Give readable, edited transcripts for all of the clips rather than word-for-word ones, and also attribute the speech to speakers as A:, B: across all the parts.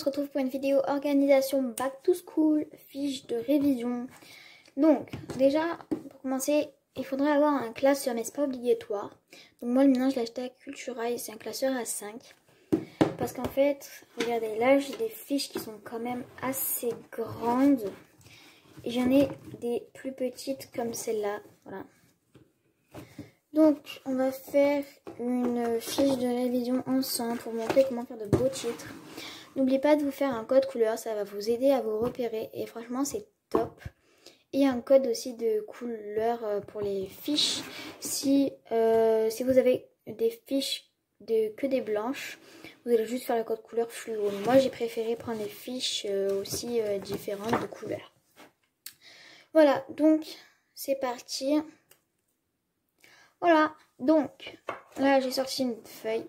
A: se retrouve pour une vidéo organisation back to school, fiche de révision. Donc déjà, pour commencer, il faudrait avoir un classeur, mais c'est pas obligatoire. Donc moi maintenant je l'ai acheté à Cultura et c'est un classeur à 5. Parce qu'en fait, regardez, là j'ai des fiches qui sont quand même assez grandes. Et j'en ai des plus petites comme celle-là, voilà. Donc on va faire une fiche de révision ensemble pour montrer comment faire de beaux titres. N'oubliez pas de vous faire un code couleur, ça va vous aider à vous repérer et franchement c'est top. Et un code aussi de couleur pour les fiches. Si vous avez des fiches que des blanches, vous allez juste faire le code couleur fluo. Moi j'ai préféré prendre des fiches aussi différentes de couleurs. Voilà, donc c'est parti. Voilà, donc là j'ai sorti une feuille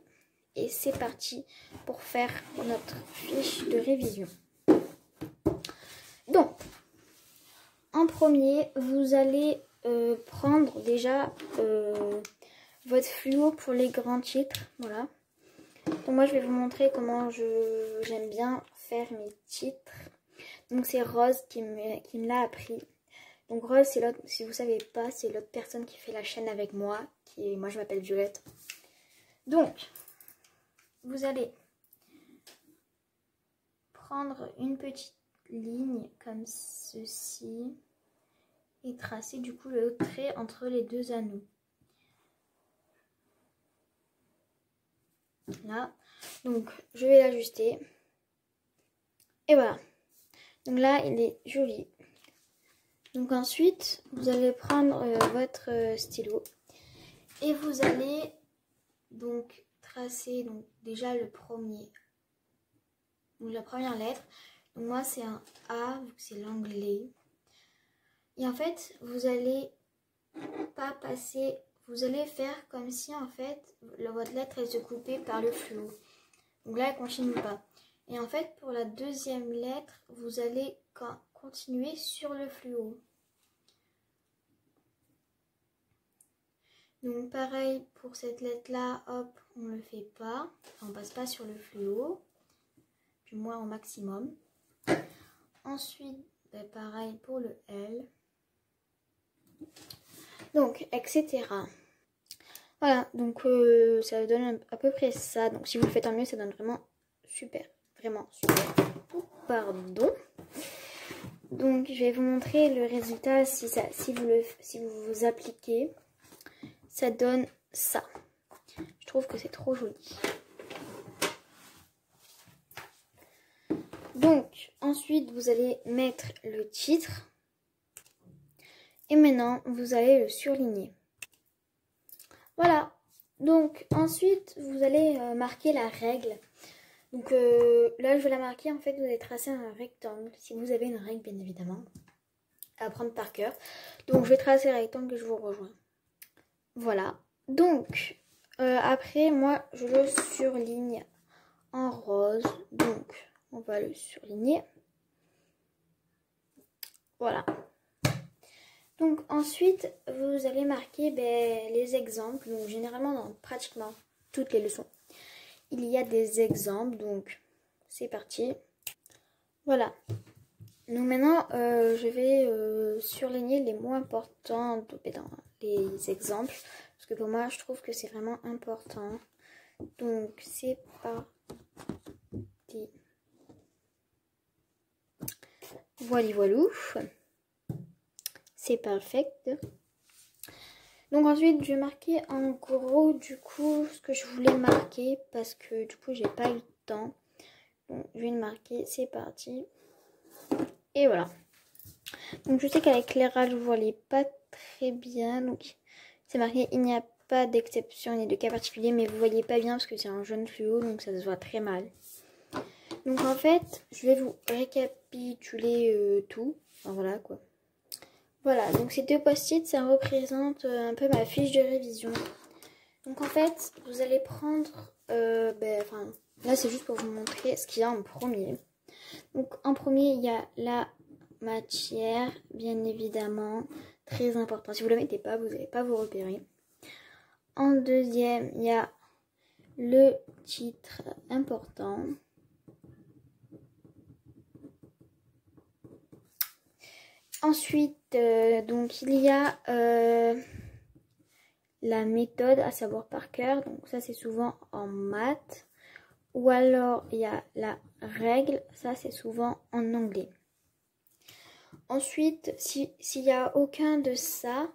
A: et c'est parti pour faire notre fiche de révision. Donc, en premier, vous allez prendre déjà votre fluo pour les grands titres. Voilà. Donc moi je vais vous montrer comment j'aime bien faire mes titres. Donc c'est Rose qui me l'a appris. Donc Rose, c'est l'autre, si vous savez pas, c'est l'autre personne qui fait la chaîne avec moi. Moi je m'appelle Violette. Donc, vous allez prendre une petite ligne comme ceci et tracer du coup le trait entre les deux anneaux. Là, donc je vais l'ajuster. Et voilà. Donc là, il est joli. Donc ensuite, vous allez prendre votre stylo et vous allez donc tracer donc déjà le premier, donc la première lettre. Donc moi c'est un A vu que c'est l'anglais. Et en fait, vous allez pas passer, vous allez faire comme si en fait votre lettre elle se coupait par le fluo. Donc là elle continue pas. Et en fait pour la deuxième lettre, vous allez continuer sur le fluo. Donc pareil pour cette lettre là, hop, on le fait pas, enfin, on passe pas sur le fluo, du moins au maximum. Ensuite, ben, pareil pour le L. Donc, etc. Voilà, donc ça donne à peu près ça. Donc si vous le faites en mieux, ça donne vraiment super, vraiment super. Pardon. Donc je vais vous montrer le résultat si vous appliquez. Ça donne ça. Je trouve que c'est trop joli. Donc, ensuite, vous allez mettre le titre. Et maintenant, vous allez le surligner. Voilà. Donc, ensuite, vous allez marquer la règle. Donc, là, je vais la marquer. En fait, vous allez tracer un rectangle. Si vous avez une règle, bien évidemment, à apprendre par cœur. Donc, je vais tracer un rectangle et je vous rejoins. Voilà, donc après moi je le surligne en rose, donc on va le surligner, voilà. Donc ensuite vous allez marquer les exemples, donc généralement dans pratiquement toutes les leçons il y a des exemples, donc c'est parti. Voilà, donc maintenant je vais surligner les mots importants dans les exemples. Parce que pour moi, je trouve que c'est vraiment important. Donc, c'est parti. Voilou. C'est parfait. Donc ensuite, je vais marquer en gros, du coup, ce que je voulais marquer. Parce que, du coup, j'ai pas eu le temps. Donc, je vais le marquer. C'est parti. Et voilà. Donc, je sais qu'à l'éclairage, vous ne voyez pas très bien. Donc, c'est marqué, il n'y a pas d'exception ni de cas particulier, mais vous voyez pas bien parce que c'est un jaune fluo, donc ça se voit très mal. Donc en fait, je vais vous récapituler tout. Enfin, voilà quoi. Voilà, donc ces deux post-it, ça représente un peu ma fiche de révision. Donc en fait, vous allez prendre, là c'est juste pour vous montrer ce qu'il y a en premier. Donc en premier, il y a la matière, bien évidemment, très important. Si vous ne la mettez pas, vous n'allez pas vous repérer. En deuxième, il y a le titre important. Ensuite, donc il y a la méthode à savoir par cœur. Donc ça c'est souvent en maths. Ou alors il y a la règle. Ça c'est souvent en anglais. Ensuite, s'il n'y a aucun de ça,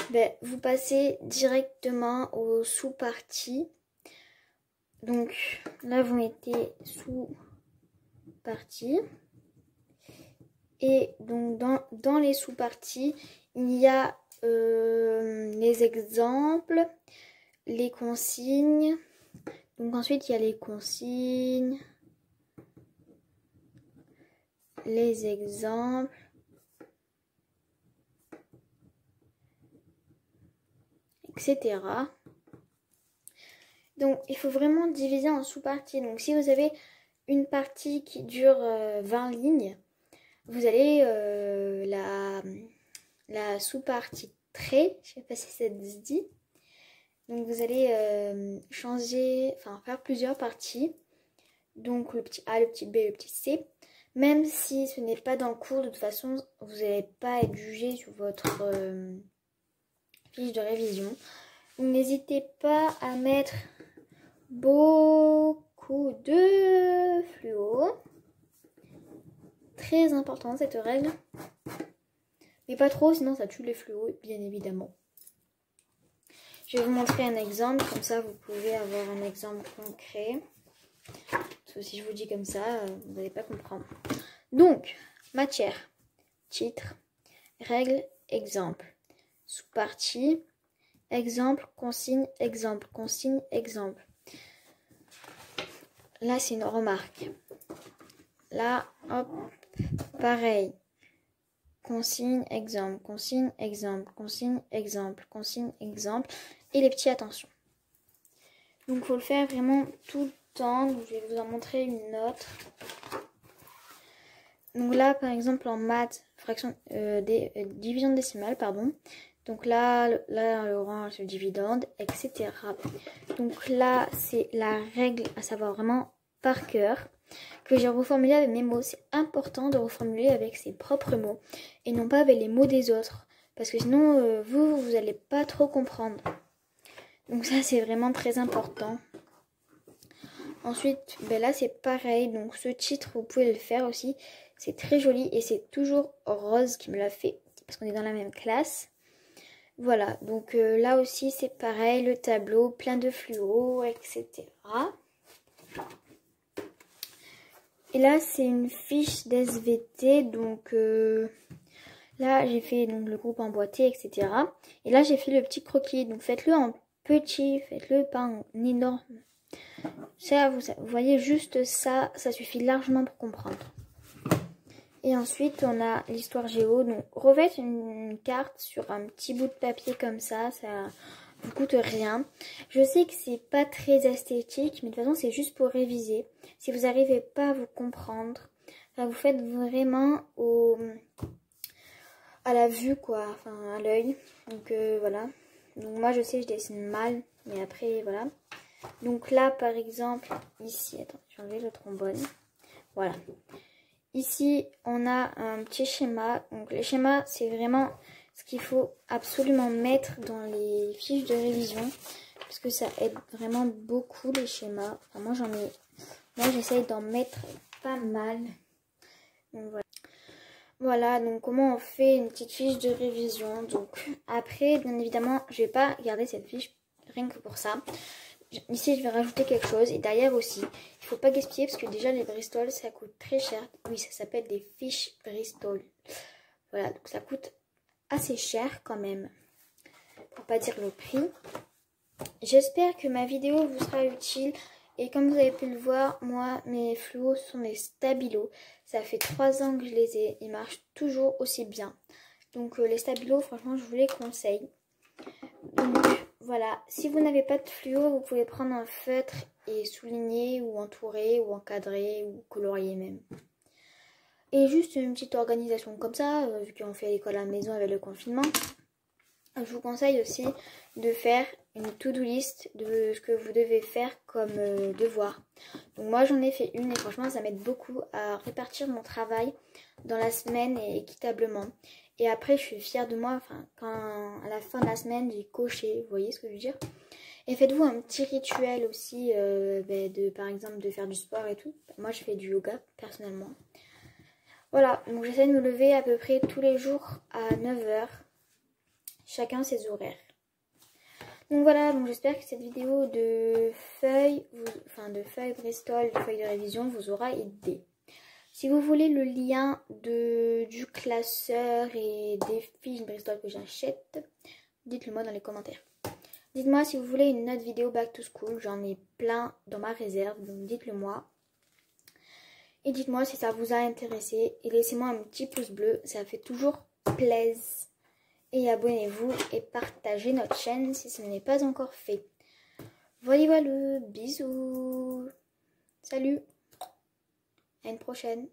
A: ben, vous passez directement aux sous-parties. Donc là vous mettez sous-parties. Et donc dans les sous-parties, il y a les exemples, les consignes. Donc ensuite il y a les consignes, les exemples, etc. Donc il faut vraiment diviser en sous-parties. Donc si vous avez une partie qui dure 20 lignes, vous allez la sous-partie trait, je ne sais pas si ça se dit. Donc vous allez faire plusieurs parties. Donc le petit A, le petit B, le petit C. Même si ce n'est pas dans le cours, de toute façon, vous n'allez pas être jugé sur votre fiche de révision. N'hésitez pas à mettre beaucoup de fluo. Très important cette règle. Mais pas trop, sinon ça tue les fluos, bien évidemment. Je vais vous montrer un exemple, comme ça vous pouvez avoir un exemple concret. Parce que si je vous dis comme ça, vous n'allez pas comprendre. Donc, matière, titre, règle, exemple. Sous-partie, exemple, consigne, exemple, consigne, exemple. Là, c'est une remarque. Là, hop, pareil. Consigne, exemple, consigne, exemple, consigne, exemple, consigne, exemple. Et les petits attention. Donc, il faut le faire vraiment tout le temps. Donc, je vais vous en montrer une autre. Donc là, par exemple, en maths, division décimale, pardon. Donc là, l'orange, c'est le dividende, etc. Donc là, c'est la règle à savoir vraiment par cœur, que j'ai reformulé avec mes mots. C'est important de reformuler avec ses propres mots et non pas avec les mots des autres. Parce que sinon, vous n'allez pas trop comprendre. Donc ça, c'est vraiment très important. Ensuite, ben là, c'est pareil. Donc ce titre, vous pouvez le faire aussi. C'est très joli et c'est toujours Rose qui me l'a fait parce qu'on est dans la même classe. Voilà, donc là aussi c'est pareil, le tableau plein de fluo, etc. Et là c'est une fiche d'SVT, donc là j'ai fait donc, le groupe emboîté, etc. Et là j'ai fait le petit croquis, donc faites-le en petit, faites-le pas en énorme. Ça, vous voyez juste ça, ça suffit largement pour comprendre. Et ensuite, on a l'histoire géo. Donc, revêtre une carte sur un petit bout de papier comme ça vous coûte rien. Je sais que c'est pas très esthétique, mais de toute façon, c'est juste pour réviser. Si vous n'arrivez pas à vous comprendre, vous faites vraiment à la vue, quoi, enfin à l'œil. Donc, voilà. Donc, moi, je sais, je dessine mal, mais après, voilà. Donc là, par exemple, ici, attends, j'ai enlevé le trombone. Voilà. Ici, on a un petit schéma. Donc, les schémas, c'est vraiment ce qu'il faut absolument mettre dans les fiches de révision. Parce que ça aide vraiment beaucoup, les schémas. Enfin, moi, j'essaye d'en mettre pas mal. Donc, voilà. Voilà, donc comment on fait une petite fiche de révision. Donc, après, bien évidemment, je vais pas garder cette fiche rien que pour ça. Ici, je vais rajouter quelque chose. Et derrière aussi, il ne faut pas gaspiller parce que déjà, les Bristol, ça coûte très cher. Oui, ça s'appelle des fiches Bristol. Voilà, donc ça coûte assez cher quand même. Pour pas dire le prix. J'espère que ma vidéo vous sera utile. Et comme vous avez pu le voir, moi, mes fluos sont des stabilos. Ça fait 3 ans que je les ai. Ils marchent toujours aussi bien. Donc, les stabilos, franchement, je vous les conseille. Donc, voilà, si vous n'avez pas de fluo, vous pouvez prendre un feutre et souligner ou entourer ou encadrer ou colorier même. Et juste une petite organisation comme ça, vu qu'on fait l'école à la maison avec le confinement. Je vous conseille aussi de faire une to-do list de ce que vous devez faire comme devoir. Donc moi j'en ai fait une et franchement ça m'aide beaucoup à répartir mon travail dans la semaine et équitablement. Et après, je suis fière de moi. Enfin, quand à la fin de la semaine, j'ai coché. Vous voyez ce que je veux dire? Et faites-vous un petit rituel aussi, par exemple, de faire du sport et tout. Moi, je fais du yoga, personnellement. Voilà, donc j'essaie de me lever à peu près tous les jours à 9 h. Chacun ses horaires. Donc voilà, donc j'espère que cette vidéo de feuilles, de feuilles Bristol, de feuilles de révision vous aura aidé. Si vous voulez le lien du classeur et des fiches Bristol que j'achète, dites-le moi dans les commentaires. Dites-moi si vous voulez une autre vidéo back to school, j'en ai plein dans ma réserve, donc dites-le moi. Et dites-moi si ça vous a intéressé et laissez-moi un petit pouce bleu, ça fait toujours plaisir. Et abonnez-vous et partagez notre chaîne si ce n'est pas encore fait. Voilà, bisous. Salut. À une prochaine.